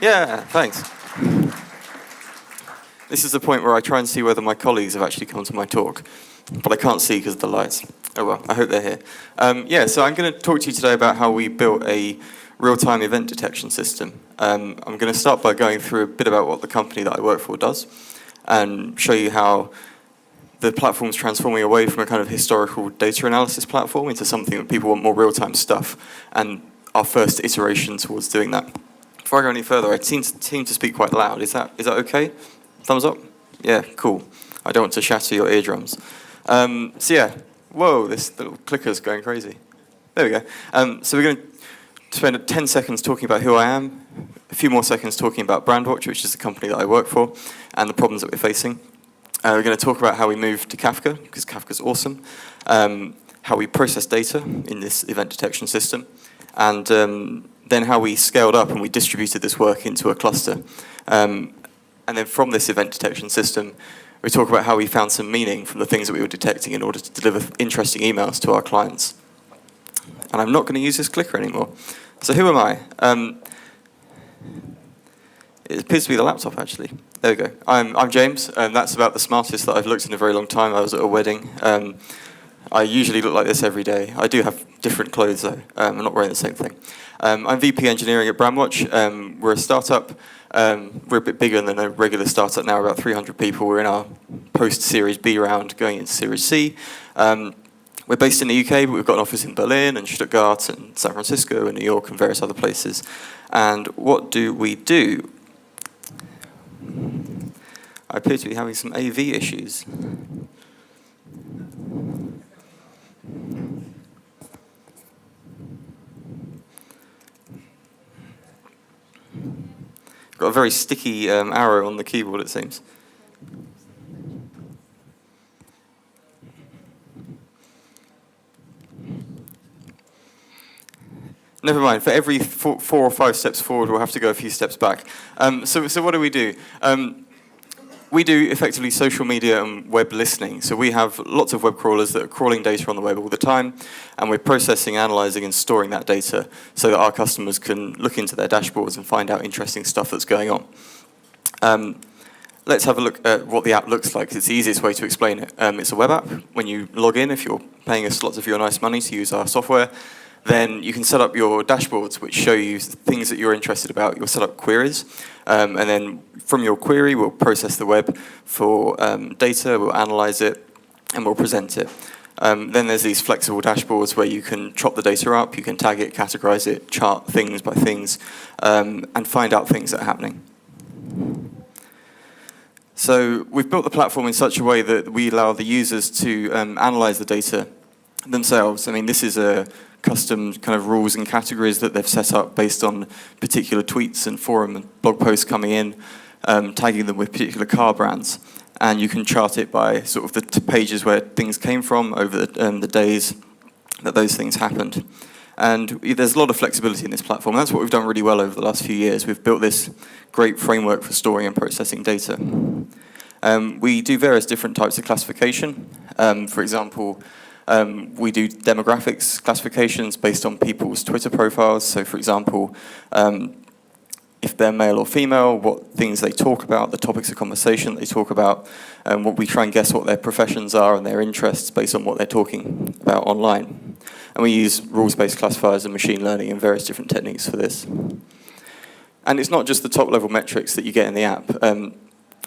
Yeah, thanks. This is the point where I try and see whether my colleagues have actually come to my talk, but I can't see because of the lights. Oh well, I hope they're here. Yeah, so I'm going to talk to you today about how we built a real-time event detection system. I'm going to start by going through a bit about what the company that I work for does, and show you how the platform's transforming away from a kind of historical data analysis platform into something that people want more real-time stuff, and our first iteration towards doing that. Before I go any further, I seem to speak quite loud. Is that okay? Thumbs up? Yeah, cool. I don't want to shatter your eardrums. So yeah, whoa, this little clicker's going crazy. There we go. So we're going to spend 10 seconds talking about who I am, a few more seconds talking about Brandwatch, which is the company that I work for, and the problems that we're facing. We're going to talk about how we moved to Kafka, because Kafka's awesome, how we process data in this event detection system, and then how we scaled up and we distributed this work into a cluster. And then from this event detection system, we talk about how we found some meaning from the things that we were detecting in order to deliver interesting emails to our clients. And I'm not going to use this clicker anymore. So who am I? It appears to be the laptop, actually. There we go. I'm James, and that's about the smartest that I've looked in a very long time. I was at a wedding. I usually look like this every day. I do have different clothes, though. I'm not wearing the same thing. I'm VP Engineering at Brandwatch. We're a startup. We're a bit bigger than a regular startup now, about 300 people. We're in our post-Series B round, going into Series C. We're based in the UK, but we've got an office in Berlin and Stuttgart and San Francisco and New York and various other places. And what do we do? I appear to be having some AV issues. Got a very sticky arrow on the keyboard, it seems. Never mind, for every 4 or 5 steps forward, we'll have to go a few steps back. So what do? We do effectively social media and web listening. So we have lots of web crawlers that are crawling data on the web all the time, and we're processing, analyzing, and storing that data so that our customers can look into their dashboards and find out interesting stuff that's going on. Let's have a look at what the app looks like. It's the easiest way to explain it. It's a web app. When you log in, if you're paying us lots of your nice money to use our software, then you can set up your dashboards which show you things that you're interested about. You'll set up queries, and then from your query, we'll process the web for data, we'll analyze it, and we'll present it. Then there's these flexible dashboards where you can chop the data up, you can tag it, categorize it, chart things by things, and find out things that are happening. So we've built the platform in such a way that we allow the users to analyze the data themselves. I mean, this is a custom kind of rules and categories that they've set up based on particular tweets and forum and blog posts coming in, tagging them with particular car brands. And you can chart it by sort of the pages where things came from over the days that those things happened. And there's a lot of flexibility in this platform. That's what we've done really well over the last few years. We've built this great framework for storing and processing data. We do various different types of classification. For example, we do demographics classifications based on people's Twitter profiles. So, for example, if they're male or female, what things they talk about, the topics of conversation they talk about, and what we try and guess what their professions are and their interests based on what they're talking about online. And we use rules-based classifiers and machine learning and various different techniques for this. And it's not just the top-level metrics that you get in the app.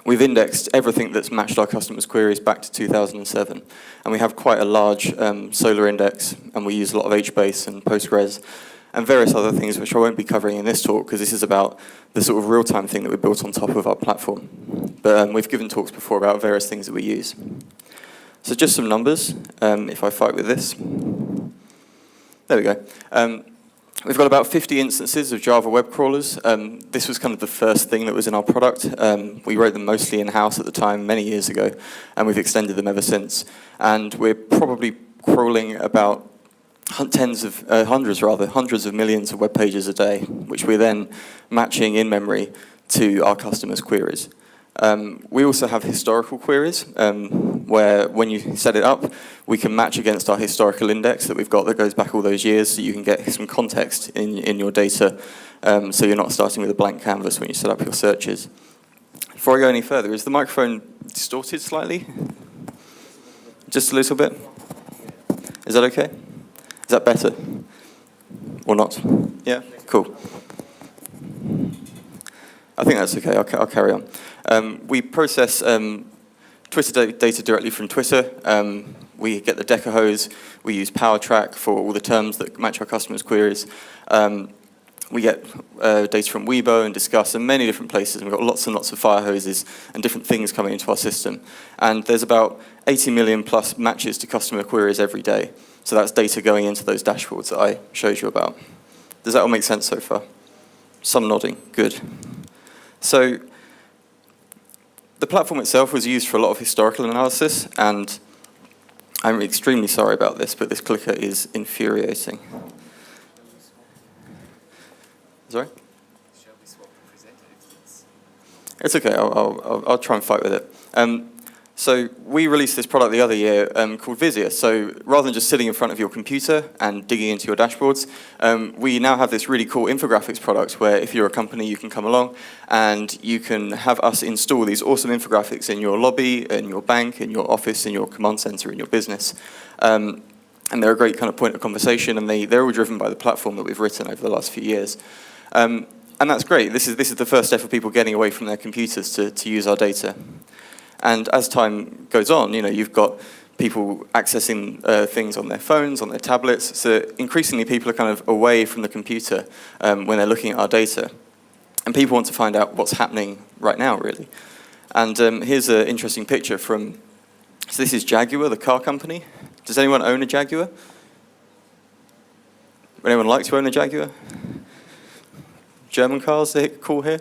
We've indexed everything that's matched our customers' queries back to 2007. And we have quite a large Solr index, and we use a lot of HBase and Postgres, and various other things which I won't be covering in this talk, because this is about the sort of real-time thing that we built on top of our platform. But we've given talks before about various things that we use. So just some numbers, if I fight with this. There we go. We've got about 50 instances of Java web crawlers. This was kind of the first thing that was in our product. We wrote them mostly in-house at the time, many years ago, and we've extended them ever since. And we're probably crawling about hundreds of millions of web pages a day, which we're then matching in memory to our customers' queries. We also have historical queries, where when you set it up, we can match against our historical index that we've got that goes back all those years, so you can get some context in your data, so you're not starting with a blank canvas when you set up your searches. Before I go any further, is the microphone distorted slightly? Just a little bit? Is that okay? Is that better? Or not? Yeah? Cool. I think that's okay. I'll carry on. We process Twitter data directly from Twitter. We get the Deca hose. We use PowerTrack for all the terms that match our customers' queries. We get data from Weibo and Discuss and many different places. And we've got lots and lots of fire hoses and different things coming into our system. And there's about 80 million plus matches to customer queries every day. So that's data going into those dashboards that I showed you about. Does that all make sense so far? Some nodding. Good. So the platform itself was used for a lot of historical analysis, and I'm extremely sorry about this, but this clicker is infuriating. Sorry? Shall we swap the presenter instance? It's okay. I'll try and fight with it. So we released this product the other year called Visio. So rather than just sitting in front of your computer and digging into your dashboards, we now have this really cool infographics product where if you're a company, you can come along and you can have us install these awesome infographics in your lobby, in your bank, in your office, in your command center, in your business. And they're a great kind of point of conversation, and they're all driven by the platform that we've written over the last few years. And that's great. This is the first step for people getting away from their computers to use our data. And as time goes on, you've got people accessing things on their phones, on their tablets. So increasingly, people are kind of away from the computer when they're looking at our data. And people want to find out what's happening right now, really. And here's an interesting picture from, so this is Jaguar, the car company. Does anyone own a Jaguar? Would anyone like to own a Jaguar? German cars, they're cool here.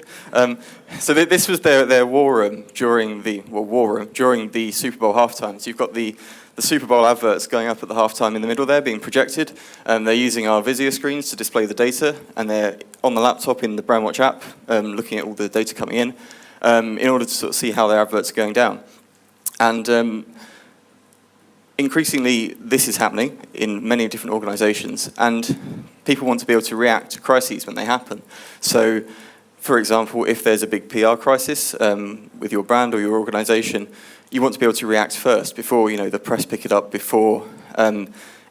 So this was their war room during the Super Bowl halftime. So you've got the Super Bowl adverts going up at the halftime in the middle there, being projected. They're using our Visio screens to display the data, and they're on the laptop in the Brandwatch app, looking at all the data coming in order to sort of see how their adverts are going down. And increasingly, this is happening in many different organizations, and people want to be able to react to crises when they happen. So, for example, if there's a big PR crisis with your brand or your organization, you want to be able to react first before the press pick it up, before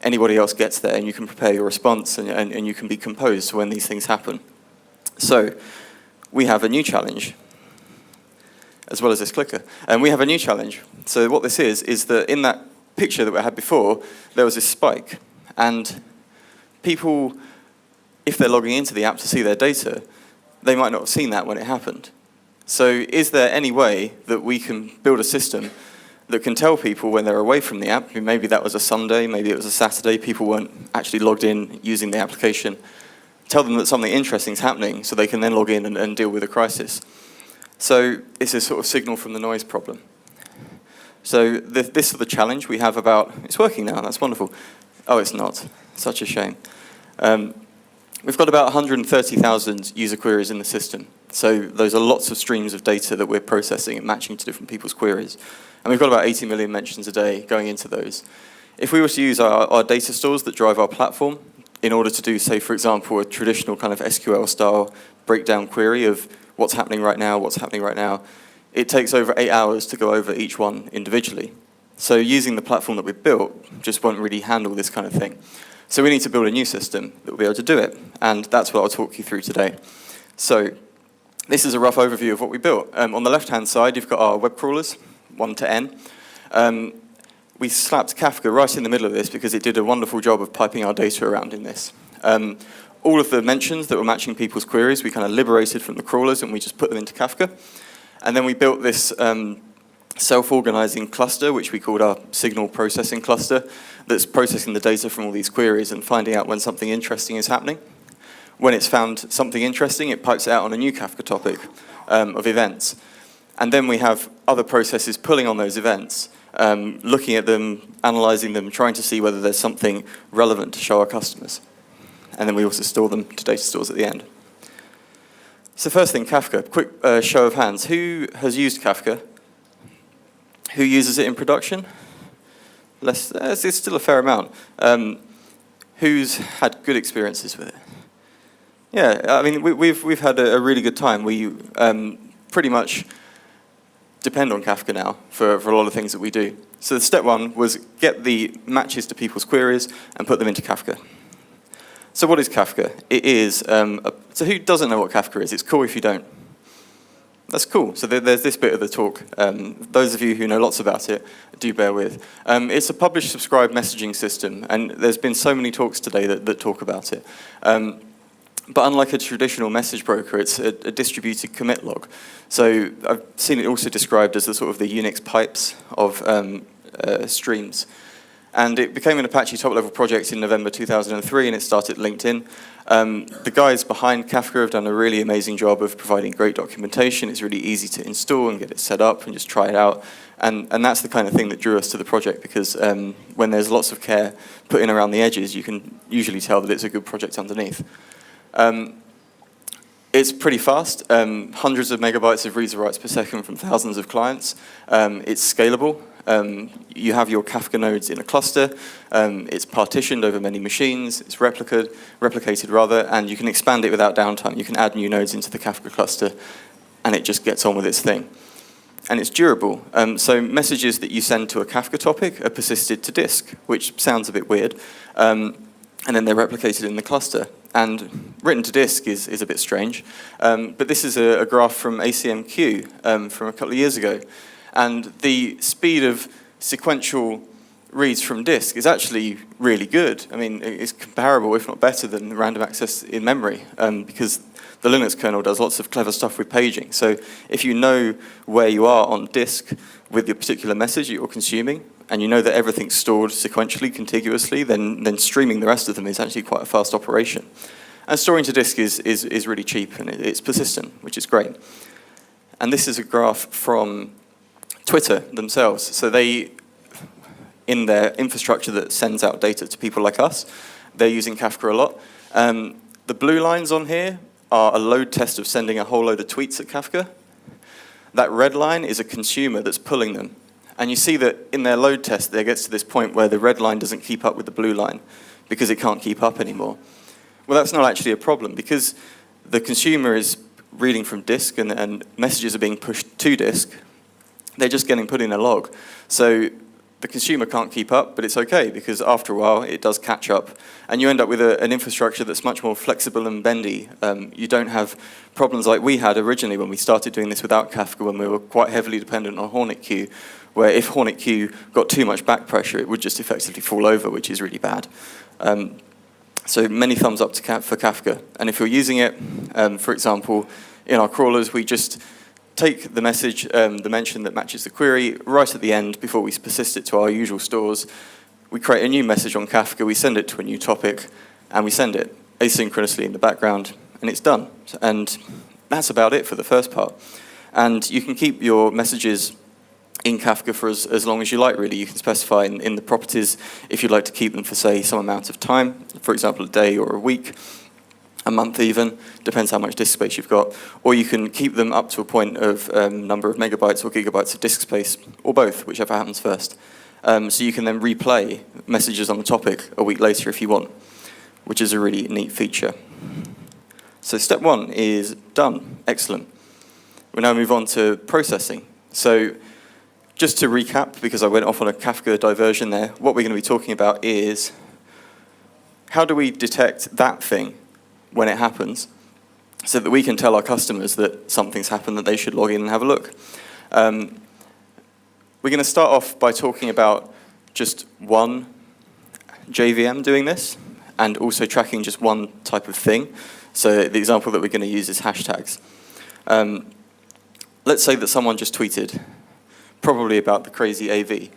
anybody else gets there, and you can prepare your response and you can be composed when these things happen. So, we have a new challenge, as well as this clicker. And we have a new challenge. So what this is that in that picture that we had before, there was this spike. And people, if they're logging into the app to see their data, they might not have seen that when it happened. So is there any way that we can build a system that can tell people when they're away from the app, maybe that was a Sunday, maybe it was a Saturday, people weren't actually logged in using the application, tell them that something interesting is happening so they can then log in and deal with a crisis. So it's a sort of signal from the noise problem. So this is the challenge we have about, it's working now, that's wonderful. Oh, it's not, such a shame. We've got about 130,000 user queries in the system. So those are lots of streams of data that we're processing and matching to different people's queries. And we've got about 80 million mentions a day going into those. If we were to use our data stores that drive our platform in order to do, say, for example, a traditional kind of SQL-style breakdown query of what's happening right now, it takes over 8 hours to go over each one individually. So using the platform that we've built just won't really handle this kind of thing. So we need to build a new system that will be able to do it, and that's what I'll talk you through today. So this is a rough overview of what we built. On the left-hand side, you've got our web crawlers, 1 to n. We slapped Kafka right in the middle of this because it did a wonderful job of piping our data around in this. All of the mentions that were matching people's queries, we kind of liberated from the crawlers and we just put them into Kafka. And then we built this self-organizing cluster, which we called our signal processing cluster, that's processing the data from all these queries and finding out when something interesting is happening. When it's found something interesting, it pipes it out on a new Kafka topic of events. And then we have other processes pulling on those events, looking at them, analyzing them, trying to see whether there's something relevant to show our customers. And then we also store them to data stores at the end. So first thing, Kafka. Quick show of hands. Who has used Kafka? Who uses it in production? It's still a fair amount. Who's had good experiences with it? Yeah, I mean, we've had a really good time. We pretty much depend on Kafka now for a lot of things that we do. So step one was get the matches to people's queries and put them into Kafka. So what is Kafka? It is, so who doesn't know what Kafka is? It's cool if you don't. That's cool. So there's this bit of the talk. Those of you who know lots about it, do bear with. It's a publish-subscribe messaging system, and there's been so many talks today that talk about it. But unlike a traditional message broker, it's a distributed commit log. So I've seen it also described as the sort of the Unix pipes of streams. And it became an Apache top-level project in November 2003, and it started at LinkedIn. The guys behind Kafka have done a really amazing job of providing great documentation. It's really easy to install and get it set up and just try it out. And that's the kind of thing that drew us to the project, because when there's lots of care put in around the edges, you can usually tell that it's a good project underneath. It's pretty fast, hundreds of megabytes of reads and writes per second from thousands of clients. It's scalable. You have your Kafka nodes in a cluster. It's partitioned over many machines. It's replicated, and you can expand it without downtime. You can add new nodes into the Kafka cluster, and it just gets on with its thing. And it's durable. So messages that you send to a Kafka topic are persisted to disk, which sounds a bit weird. And then they're replicated in the cluster. And written to disk is a bit strange. But this is a graph from ACMQ from a couple of years ago. And the speed of sequential reads from disk is actually really good. I mean, it's comparable, if not better, than random access in memory, because the Linux kernel does lots of clever stuff with paging. So if you know where you are on disk with your particular message that you're consuming, and you know that everything's stored sequentially, contiguously, then streaming the rest of them is actually quite a fast operation. And storing to disk is really cheap, and it's persistent, which is great. And this is a graph from Twitter themselves. So they, in their infrastructure that sends out data to people like us, they're using Kafka a lot. The blue lines on here are a load test of sending a whole load of tweets at Kafka. That red line is a consumer that's pulling them. And you see that in their load test, there gets to this point where the red line doesn't keep up with the blue line because it can't keep up anymore. Well, that's not actually a problem, because the consumer is reading from disk and messages are being pushed to disk. They're just getting put in a log. So the consumer can't keep up, but it's okay, because after a while it does catch up. And you end up with an infrastructure that's much more flexible and bendy. You don't have problems like we had originally when we started doing this without Kafka, when we were quite heavily dependent on Hornet Queue, where if Hornet Queue got too much back pressure, it would just effectively fall over, which is really bad. So many thumbs up for Kafka. And if you're using it, for example, in our crawlers, we just take the message, the mention that matches the query, right at the end before we persist it to our usual stores. We create a new message on Kafka, we send it to a new topic, and we send it asynchronously in the background, and it's done. And that's about it for the first part. And you can keep your messages in Kafka for as long as you like, really. You can specify in the properties if you'd like to keep them for, say, some amount of time, for example, a day or a week, a month even, depends how much disk space you've got. Or you can keep them up to a point of number of megabytes or gigabytes of disk space, or both, whichever happens first. So you can then replay messages on the topic a week later if you want, which is a really neat feature. So step one is done. Excellent. We'll now move on to processing. So just to recap, because I went off on a Kafka diversion there, what we're going to be talking about is how do we detect that thing when it happens, so that we can tell our customers that something's happened, that they should log in and have a look. We're going to start off by talking about just one JVM doing this, and also tracking just one type of thing. So the example that we're going to use is hashtags. Let's say that someone just tweeted, probably about the crazy AV.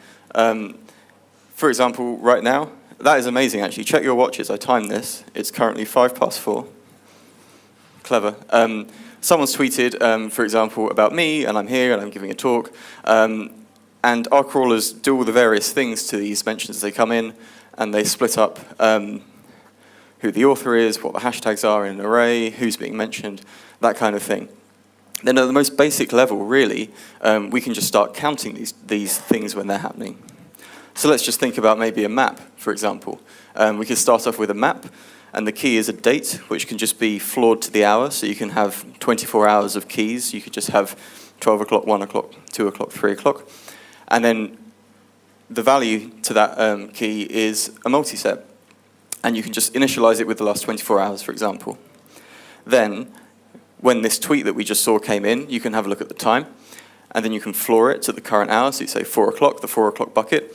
For example, right now, that is amazing, actually. Check your watches. I timed this. It's currently 4:05. Clever. Someone's tweeted, for example, about me, and I'm here, and I'm giving a talk. And our crawlers do all the various things to these mentions as they come in, and they split up who the author is, what the hashtags are in an array, who's being mentioned, that kind of thing. Then at the most basic level, really, we can just start counting these things when they're happening. So let's just think about maybe a map, for example. We could start off with a map, and the key is a date, which can just be floored to the hour, so you can have 24 hours of keys. You could just have 12 o'clock, 1 o'clock, 2 o'clock, 3 o'clock. And then the value to that key is a multiset. And you can just initialize it with the last 24 hours, for example. Then, when this tweet that we just saw came in, you can have a look at the time, and then you can floor it to the current hour, so you say 4 o'clock, the 4 o'clock bucket,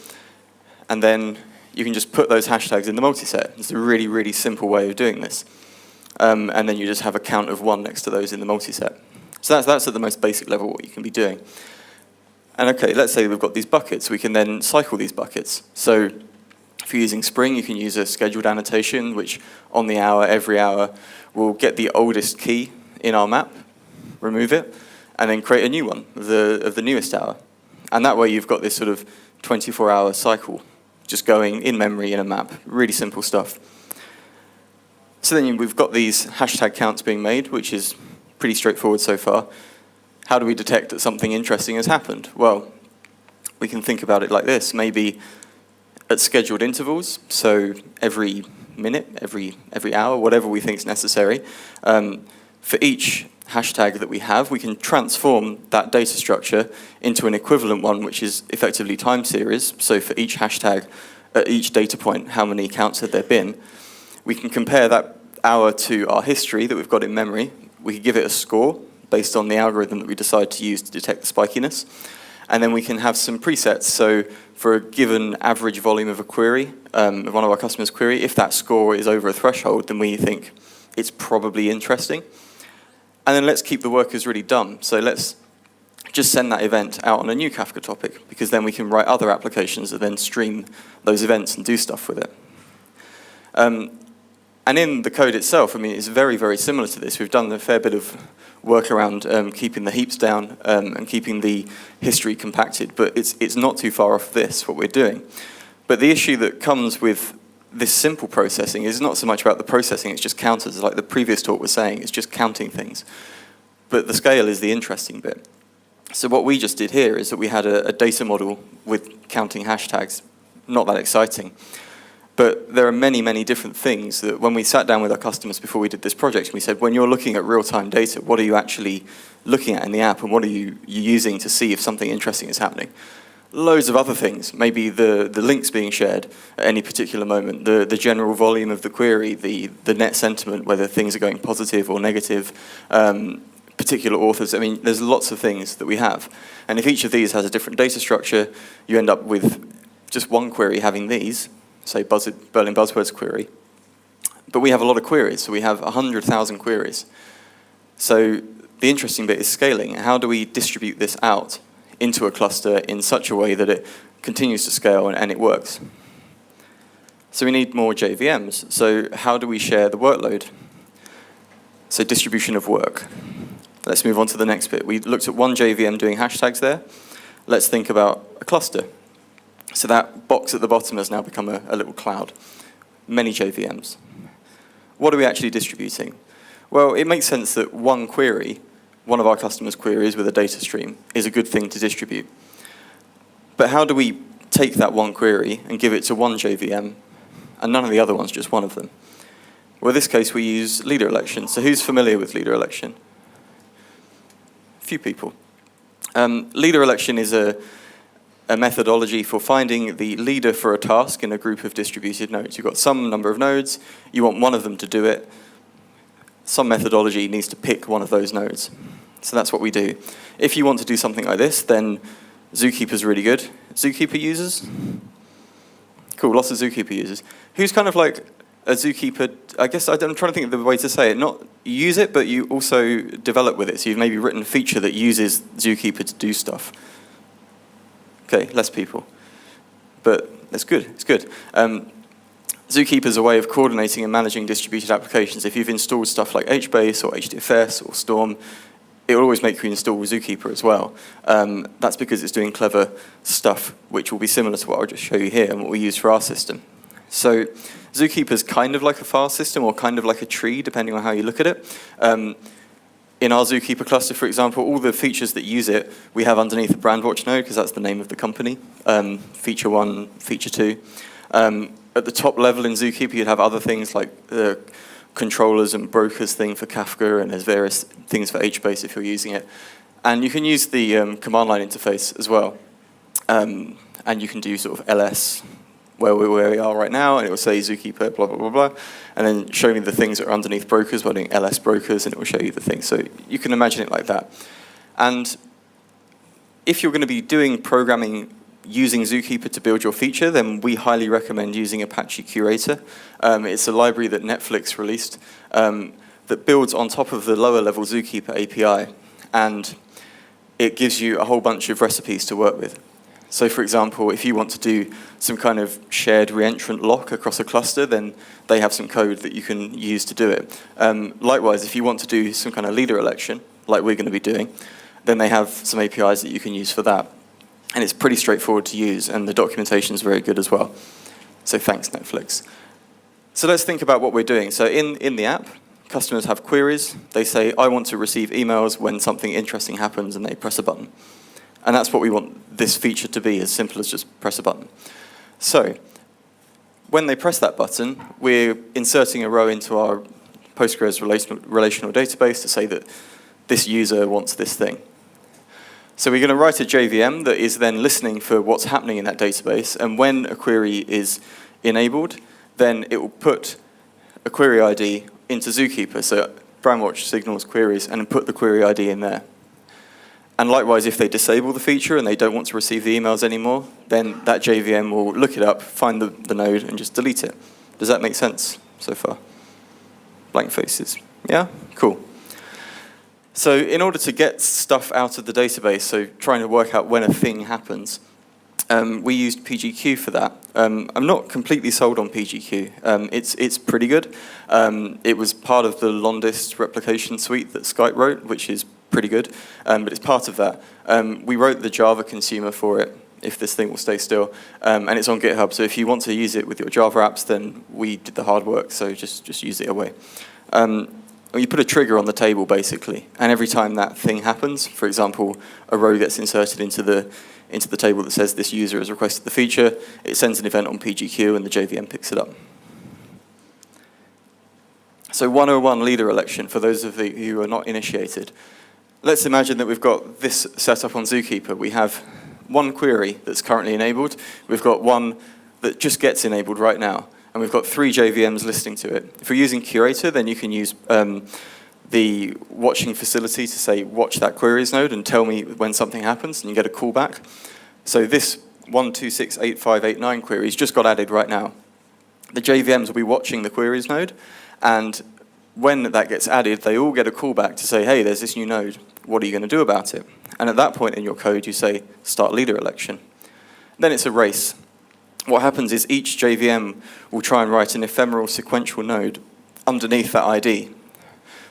and then you can just put those hashtags in the multiset. It's a really, really simple way of doing this. And then you just have a count of 1 next to those in the multiset. So that's at the most basic level what you can be doing. And okay, let's say we've got these buckets. We can then cycle these buckets. So if you're using Spring, you can use a scheduled annotation, which on the hour, every hour, will get the oldest key in our map, remove it, and then create a new one of the newest hour. And that way you've got this sort of 24-hour cycle just going in memory in a map. Really simple stuff. So then we've got these hashtag counts being made, which is pretty straightforward so far. How do we detect that something interesting has happened? Well, we can think about it like this. Maybe at scheduled intervals, so every minute, every hour, whatever we think is necessary. For each hashtag that we have, we can transform that data structure into an equivalent one, which is effectively time series. So for each hashtag, at each data point, how many counts have there been? We can compare that hour to our history that we've got in memory. We can give it a score based on the algorithm that we decide to use to detect the spikiness. And then we can have some presets. So for a given average volume of a query, of one of our customers' query, if that score is over a threshold, then we think it's probably interesting. And then let's keep the workers really dumb. So let's just send that event out on a new Kafka topic, because then we can write other applications that then stream those events and do stuff with it. And in the code itself, I mean, it's very, very similar to this. We've done a fair bit of work around keeping the heaps down and keeping the history compacted, but it's not too far off this, what we're doing. But the issue that comes with this simple processing is not so much about the processing, it's just counters. Like the previous talk was saying, it's just counting things. But the scale is the interesting bit. So what we just did here is that we had a data model with counting hashtags. Not that exciting. But there are many, many different things that when we sat down with our customers before we did this project, we said, when you're looking at real-time data, what are you actually looking at in the app, and what are you using to see if something interesting is happening? Loads of other things, maybe the links being shared at any particular moment, the general volume of the query, the net sentiment, whether things are going positive or negative, particular authors. I mean, there's lots of things that we have. And if each of these has a different data structure, you end up with just one query having these, say Berlin Buzzwords query. But we have a lot of queries, so we have 100,000 queries. So the interesting bit is scaling. How do we distribute this out into a cluster in such a way that it continues to scale and it works? So we need more JVMs. So how do we share the workload? So distribution of work. Let's move on to the next bit. We looked at one JVM doing hashtags there. Let's think about a cluster. So that box at the bottom has now become a little cloud. Many JVMs. What are we actually distributing? Well, it makes sense that one query, one of our customers' queries with a data stream, is a good thing to distribute. But how do we take that one query and give it to one JVM, and none of the other ones, just one of them? Well, in this case, we use leader election. So who's familiar with leader election? A few people. Leader election is a methodology for finding the leader for a task in a group of distributed nodes. You've got some number of nodes, you want one of them to do it. Some methodology needs to pick one of those nodes. So that's what we do. If you want to do something like this, then ZooKeeper is really good. ZooKeeper users? Cool, lots of ZooKeeper users. Who's kind of like a ZooKeeper, I guess I'm trying to think of the way to say it. Not use it, but you also develop with it. So you've maybe written a feature that uses ZooKeeper to do stuff. Okay, less people. But it's good, it's good. ZooKeeper is a way of coordinating and managing distributed applications. If you've installed stuff like HBase or HDFS or Storm, it will always make you install ZooKeeper as well. That's because it's doing clever stuff, which will be similar to what I'll just show you here and what we use for our system. So ZooKeeper is kind of like a file system or kind of like a tree, depending on how you look at it. In our ZooKeeper cluster, for example, all the features that use it, we have underneath the BrandWatch node, because that's the name of the company. Feature 1, Feature 2. At the top level in ZooKeeper, you'd have other things like the controllers and brokers thing for Kafka, and there's various things for HBase if you're using it. And you can use the command line interface as well. And you can do sort of ls, where we are right now, and it will say ZooKeeper, blah, blah, blah, blah, and then show me the things that are underneath brokers by doing ls brokers, and it will show you the things. So you can imagine it like that. And if you're going to be doing programming using ZooKeeper to build your feature, then we highly recommend using Apache Curator. It's a library that Netflix released that builds on top of the lower level ZooKeeper API, and it gives you a whole bunch of recipes to work with. So for example, if you want to do some kind of shared reentrant lock across a cluster, then they have some code that you can use to do it. Likewise, if you want to do some kind of leader election, like we're going to be doing, then they have some APIs that you can use for that. And it's pretty straightforward to use, and the documentation is very good as well. So thanks, Netflix. So let's think about what we're doing. So in the app, customers have queries. They say, I want to receive emails when something interesting happens, and they press a button. And that's what we want this feature to be, as simple as just press a button. So when they press that button, we're inserting a row into our Postgres relational database to say that this user wants this thing. So we're going to write a JVM that is then listening for what's happening in that database, and when a query is enabled, then it will put a query ID into ZooKeeper. So BrandWatch signals queries and put the query ID in there. And likewise, if they disable the feature and they don't want to receive the emails anymore, then that JVM will look it up, find the node, and just delete it. Does that make sense so far? Blank faces. Yeah? Cool. So in order to get stuff out of the database, so trying to work out when a thing happens, we used PGQ for that. I'm not completely sold on PGQ. It's pretty good. It was part of the Londist replication suite that Skype wrote, which is pretty good, but it's part of that. We wrote the Java consumer for it, if this thing will stay still, and it's on GitHub, so if you want to use it with your Java apps, then we did the hard work, so just use it away. You put a trigger on the table, basically, and every time that thing happens, for example, a row gets inserted into the table that says this user has requested the feature, it sends an event on PGQ, and the JVM picks it up. So 101 leader election, for those of you who are not initiated. Let's imagine that we've got this set up on ZooKeeper. We have one query that's currently enabled. We've got one that just gets enabled right now. And we've got 3 JVMs listening to it. If we're using Curator, then you can use the watching facility to say, watch that queries node and tell me when something happens, and you get a callback. So this 1268589 query's just got added right now. The JVMs will be watching the queries node, and when that gets added, they all get a callback to say, hey, there's this new node. What are you going to do about it? And at that point in your code, you say, start leader election. Then it's a race. What happens is each JVM will try and write an ephemeral sequential node underneath that ID.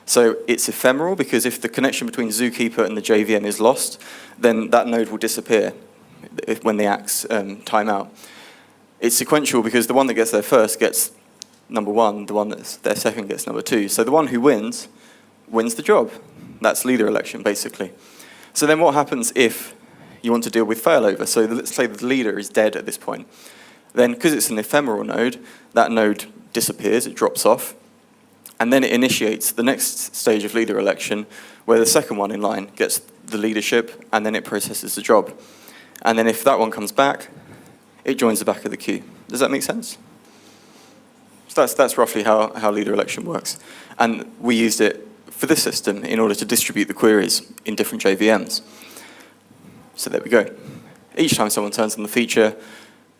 So it's ephemeral because if the connection between ZooKeeper and the JVM is lost, then that node will disappear when the acts time out. It's sequential because the one that gets there first gets number 1, the one that's there second gets number 2. So the one who wins the job. That's leader election, basically. So then what happens if you want to deal with failover? So let's say the leader is dead at this point. Then, because it's an ephemeral node, that node disappears, it drops off, and then it initiates the next stage of leader election, where the second one in line gets the leadership, and then it processes the job. And then if that one comes back, it joins the back of the queue. Does that make sense? So that's roughly how leader election works. And we used it for this system in order to distribute the queries in different JVMs. So there we go. Each time someone turns on the feature,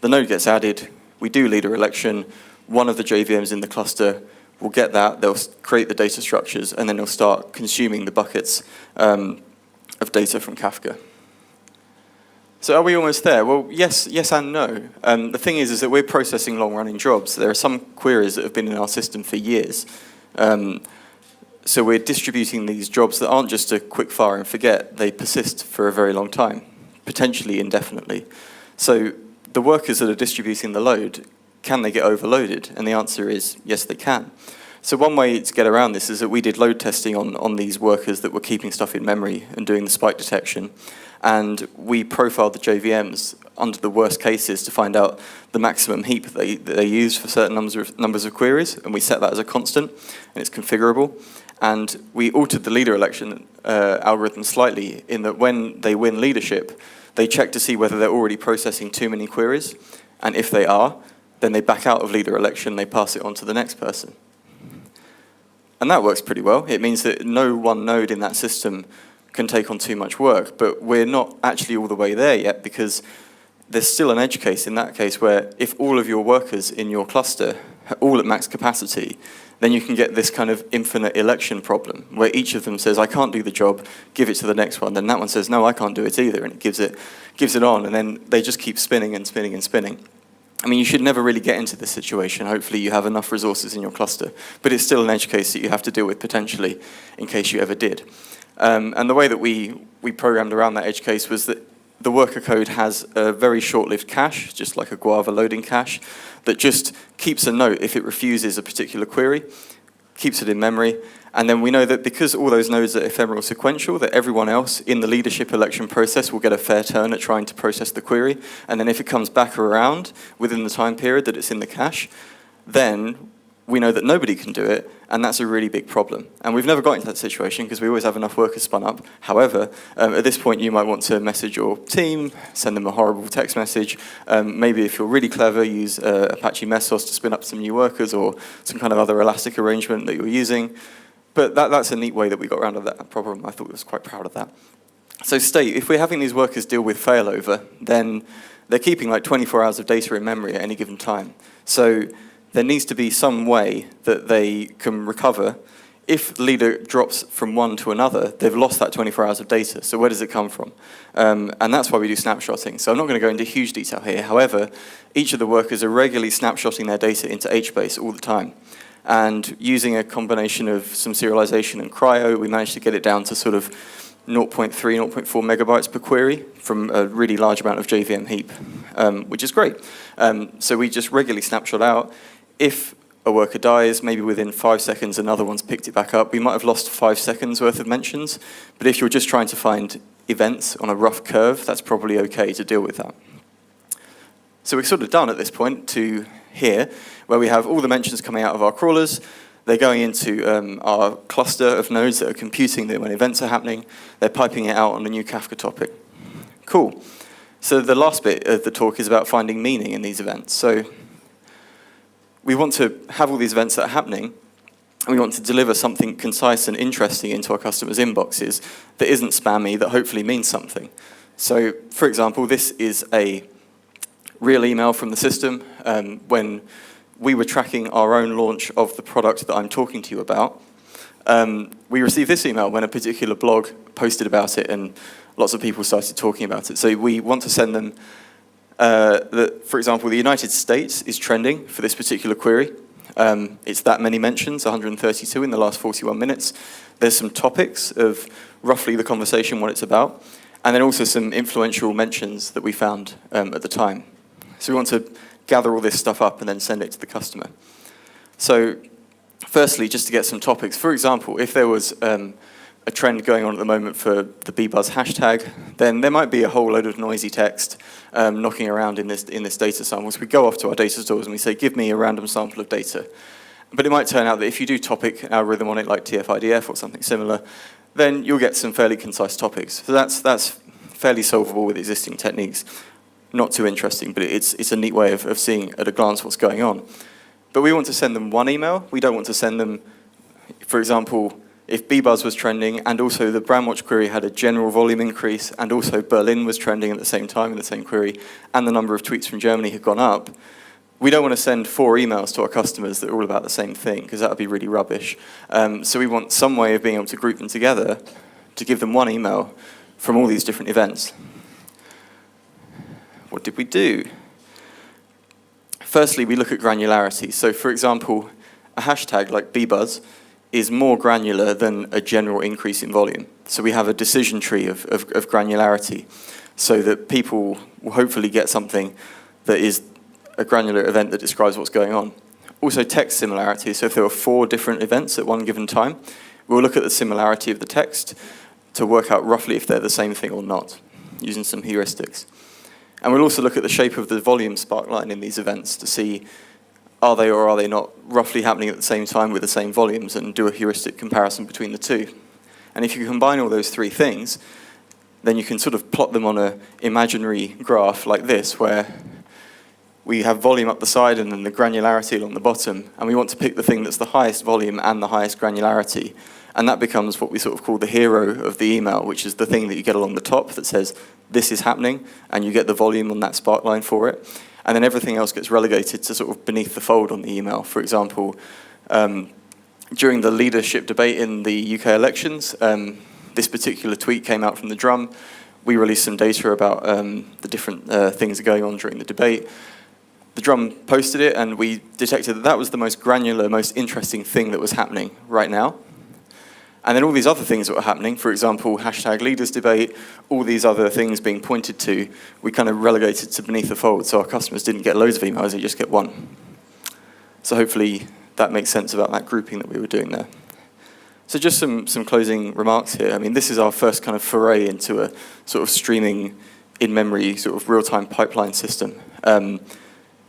the node gets added, we do leader election, one of the JVMs in the cluster will get that, they'll create the data structures, and then they'll start consuming the buckets of data from Kafka. So are we almost there? Well, yes and no. The thing is that we're processing long-running jobs. There are some queries that have been in our system for years. So we're distributing these jobs that aren't just a quick fire and forget, they persist for a very long time, potentially indefinitely. So the workers that are distributing the load can they get overloaded? And the answer is yes, they can. So one way to get around this is that we did load testing on these workers that were keeping stuff in memory and doing the spike detection. And we profiled the JVMs under the worst cases to find out the maximum heap that they use for certain numbers of queries. And we set that as a constant, and it's configurable. And we altered the leader election algorithm slightly in that when they win leadership, they check to see whether they're already processing too many queries. And if they are, then they back out of leader election, they pass it on to the next person. And that works pretty well. It means that no one node in that system can take on too much work, but we're not actually all the way there yet because there's still an edge case in that case where if all of your workers in your cluster are all at max capacity, then you can get this kind of infinite election problem where each of them says, I can't do the job, give it to the next one. Then that one says, no, I can't do it either, and it gives it on, and then they just keep spinning and spinning and spinning. I mean, you should never really get into this situation. Hopefully you have enough resources in your cluster, but it's still an edge case that you have to deal with potentially in case you ever did. And the way that we programmed around that edge case was that the worker code has a very short-lived cache, just like a Guava loading cache, that just keeps a note if it refuses a particular query, keeps it in memory, and then we know that because all those nodes are ephemeral sequential, that everyone else in the leadership election process will get a fair turn at trying to process the query, and then if it comes back around within the time period that it's in the cache, then we know that nobody can do it, and that's a really big problem. And we've never got into that situation because we always have enough workers spun up. However, at this point you might want to message your team, send them a horrible text message. Maybe if you're really clever, use Apache Mesos to spin up some new workers or some kind of other elastic arrangement that you're using. But that's a neat way that we got around that problem. I thought we was quite proud of that. So state, if we're having these workers deal with failover, then they're keeping like 24 hours of data in memory at any given time. So there needs to be some way that they can recover. If the leader drops from one to another, they've lost that 24 hours of data. So where does it come from? And that's why we do snapshotting. So I'm not going to go into huge detail here. However, each of the workers are regularly snapshotting their data into HBase all the time. And using a combination of some serialization and cryo, we managed to get it down to sort of 0.3, 0.4 megabytes per query from a really large amount of JVM heap, which is great. So we just regularly snapshot out. If a worker dies, maybe within 5 seconds another one's picked it back up. We might have lost 5 seconds worth of mentions, but if you're just trying to find events on a rough curve, that's probably okay to deal with that. So we're sort of done at this point to here, where we have all the mentions coming out of our crawlers. They're going into our cluster of nodes that are computing them when events are happening. They're piping it out on a new Kafka topic. Cool. So the last bit of the talk is about finding meaning in these events. So we want to have all these events that are happening, and we want to deliver something concise and interesting into our customers' inboxes that isn't spammy, that hopefully means something. So, for example, this is a real email from the system when we were tracking our own launch of the product that I'm talking to you about. We received this email when a particular blog posted about it, and lots of people started talking about it. So we want to send them that, for example, the United States is trending for this particular query. It's that many mentions, 132 in the last 41 minutes. There's some topics of roughly the conversation, what it's about, and then also some influential mentions that we found at the time. So we want to gather all this stuff up and then send it to the customer. So firstly, just to get some topics, for example, if there was a trend going on at the moment for the bbuzz hashtag, then there might be a whole load of noisy text knocking around in this data sample. So we go off to our data stores and we say, give me a random sample of data. But it might turn out that if you do topic algorithm on it like TF-IDF or something similar, then you'll get some fairly concise topics. So that's fairly solvable with existing techniques. Not too interesting, but it's a neat way of seeing at a glance what's going on. But we want to send them one email. We don't want to send them, for example, if bbuzz was trending and also the Brandwatch query had a general volume increase and also Berlin was trending at the same time in the same query and the number of tweets from Germany had gone up, we don't want to send 4 emails to our customers that are all about the same thing because that would be really rubbish. So we want some way of being able to group them together to give them one email from all these different events. What did we do? Firstly, we look at granularity. So for example, a hashtag like bbuzz is more granular than a general increase in volume. So we have a decision tree of granularity so that people will hopefully get something that is a granular event that describes what's going on. Also text similarity, so if there were 4 different events at one given time, we'll look at the similarity of the text to work out roughly if they're the same thing or not, using some heuristics. And we'll also look at the shape of the volume sparkline in these events to see are they or are they not roughly happening at the same time with the same volumes, and do a heuristic comparison between the two. And if you combine all those 3 things, then you can sort of plot them on an imaginary graph like this, where we have volume up the side and then the granularity along the bottom, and we want to pick the thing that's the highest volume and the highest granularity. And that becomes what we sort of call the hero of the email, which is the thing that you get along the top that says, this is happening, and you get the volume on that sparkline for it. And then everything else gets relegated to sort of beneath the fold on the email. For example, during the leadership debate in the UK elections, this particular tweet came out from the drum. We released some data about the different things that are going on during the debate. The drum posted it, and we detected that that was the most granular, most interesting thing that was happening right now. And then all these other things that were happening, for example, hashtag leaders debate, all these other things being pointed to, we kind of relegated to beneath the fold, so our customers didn't get loads of emails, they just get one. So hopefully that makes sense about that grouping that we were doing there. So just some closing remarks here. I mean, this is our first kind of foray into a sort of streaming in-memory sort of real-time pipeline system,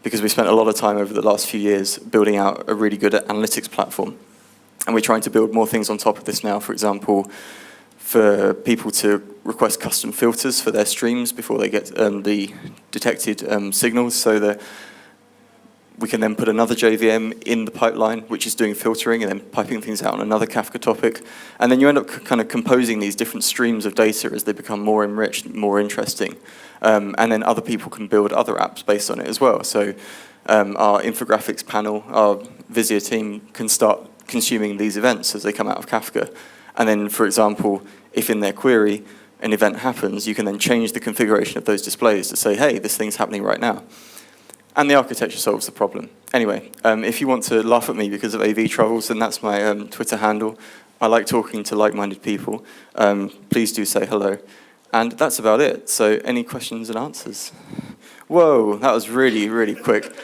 because we spent a lot of time over the last few years building out a really good analytics platform. And we're trying to build more things on top of this now, for example, for people to request custom filters for their streams before they get the detected signals, so that we can then put another JVM in the pipeline, which is doing filtering and then piping things out on another Kafka topic. And then you end up kind of composing these different streams of data as they become more enriched, more interesting. And then other people can build other apps based on it as well. So our infographics panel, our Visio team can start consuming these events as they come out of Kafka. And then, for example, if in their query an event happens, you can then change the configuration of those displays to say, hey, this thing's happening right now. And the architecture solves the problem. Anyway, if you want to laugh at me because of AV troubles, then that's my Twitter handle. I like talking to like-minded people. Please do say hello. And that's about it. So any questions and answers? Whoa, that was really, really quick.